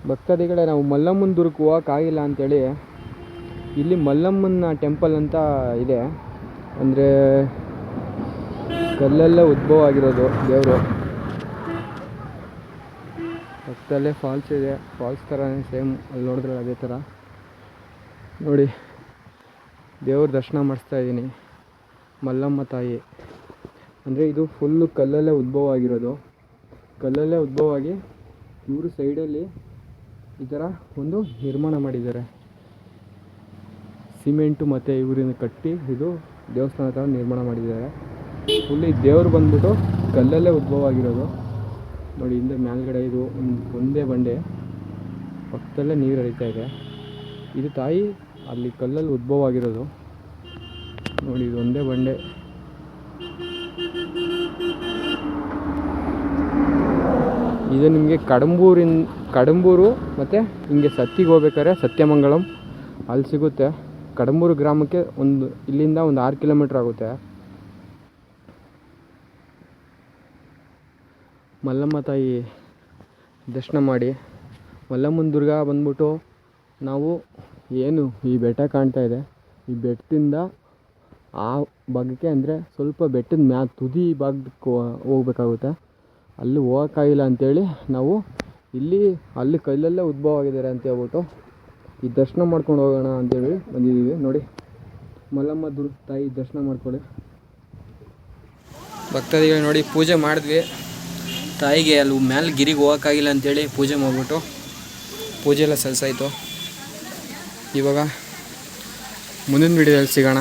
ಭಕ್ತಾದಿಗಳೇ, ನಾವು ಮಲ್ಲಮ್ಮನ ದುರ್ಗಕ್ಕೆ ಹೋಗೋಕ್ಕಾಗಿಲ್ಲ ಅಂಥೇಳಿ ಇಲ್ಲಿ ಮಲ್ಲಮ್ಮನ ಟೆಂಪಲ್ ಅಂತ ಇದೆ. ಅಂದರೆ ಕಲ್ಲಲ್ಲೇ ಉದ್ಭವ ಆಗಿರೋದು ದೇವರು. ಪಕ್ಕದಲ್ಲೇ ಫಾಲ್ಸ್ ಇದೆ, ಫಾಲ್ಸ್ ಥರನೇ ಸೇಮ್ ಅಲ್ಲಿ ನೋಡಿದ್ರೆ ಅದೇ ಥರ. ನೋಡಿ, ದೇವ್ರ ದರ್ಶನ ಮಾಡಿಸ್ತಾ ಇದ್ದೀನಿ. ಮಲ್ಲಮ್ಮ ತಾಯಿ ಅಂದರೆ ಇದು ಫುಲ್ಲು ಕಲ್ಲಲ್ಲೇ ಉದ್ಭವ ಆಗಿರೋದು. ಕಲ್ಲಲ್ಲೇ ಉದ್ಭವ ಆಗಿ ಇವರು ಸೈಡಲ್ಲಿ ಈ ಥರ ಒಂದು ನಿರ್ಮಾಣ ಮಾಡಿದ್ದಾರೆ. ಸಿಮೆಂಟು ಮತ್ತು ಇವರಿಂದ ಕಟ್ಟಿ ಇದು ದೇವಸ್ಥಾನ ಥರ ನಿರ್ಮಾಣ ಮಾಡಿದ್ದಾರೆ. ಫುಲ್ಲಿ ದೇವರು ಬಂದ್ಬಿಟ್ಟು ಕಲ್ಲಲ್ಲೇ ಉದ್ಭವ ಆಗಿರೋದು. ನೋಡಿ, ಹಿಂದೆ ಮೇಲ್ಗಡೆ ಇದು ಒಂದೇ ಬಂಡೆ, ಪಕ್ಕದಲ್ಲೇ ನೀರು ಹರಿತಾ ಇದೆ. ಇದು ತಾಯಿ ಅಲ್ಲಿ ಕಲ್ಲಲ್ಲಿ ಉದ್ಭವ ಆಗಿರೋದು. ನೋಡಿ, ಇದು ಒಂದೇ ಬಂಡೆ. ಇದು ನಿಮಗೆ ಕಡಂಬೂರು ಮತ್ತು ಹಿಂಗೆ ಸತ್ತಿಗೆ ಹೋಗ್ಬೇಕಾದ್ರೆ ಸತ್ಯಮಂಗಲಂ ಅಲ್ಲಿ ಸಿಗುತ್ತೆ. ಕಡಂಬೂರು ಗ್ರಾಮಕ್ಕೆ ಇಲ್ಲಿಂದ ಒಂದು 6 ಕಿಲೋಮೀಟ್ರ್ ಆಗುತ್ತೆ. ಮಲ್ಲಮ್ಮ ತಾಯಿ ದರ್ಶನ ಮಾಡಿ, ಮಲ್ಲಮ್ಮನ ದುರ್ಗ ಬಂದ್ಬಿಟ್ಟು ನಾವು ಏನು ಈ ಬೆಟ್ಟ ಕಾಣ್ತಾ ಇದೆ, ಈ ಬೆಟ್ಟದಿಂದ ಆ ಭಾಗಕ್ಕೆ ಅಂದರೆ ಸ್ವಲ್ಪ ಬೆಟ್ಟದ ತುದಿ ಭಾಗಕ್ಕೆ ಹೋಗ್ಬೇಕಾಗುತ್ತೆ. ಅಲ್ಲಿ ಹೋಗೋಕ್ಕಾಗಿಲ್ಲ ಅಂಥೇಳಿ ನಾವು ಅಲ್ಲಿ ಕಲ್ಲಲ್ಲೇ ಉದ್ಭವ ಆಗಿದ್ದಾರೆ ಅಂತ ಹೇಳ್ಬಿಟ್ಟು ಈ ದರ್ಶನ ಮಾಡ್ಕೊಂಡು ಹೋಗೋಣ ಅಂತೇಳಿ ಬಂದಿದ್ದೀವಿ. ನೋಡಿ, ಮಲ್ಲಮ್ಮ ತಾಯಿ ದರ್ಶನ ಮಾಡ್ಕೊಳ್ಳಿ. ಭಕ್ತಾದಿಗಳು ನೋಡಿ, ಪೂಜೆ ಮಾಡಿದ್ವಿ ತಾಯಿಗೆ. ಅಲ್ಲಿ ಮೇಲೆ ಗಿರಿಗೆ ಹೋಗೋಕ್ಕಾಗಿಲ್ಲ ಅಂಥೇಳಿ ಪೂಜೆ ಮಾಡಿಬಿಟ್ಟು ಪೂಜೆ ಎಲ್ಲ ಸಲ್ಲಿಸಾಯಿತು. ಇವಾಗ ಮುಂದಿನ ವಿಡಿಯೋದಲ್ಲಿ ಸಿಗೋಣ.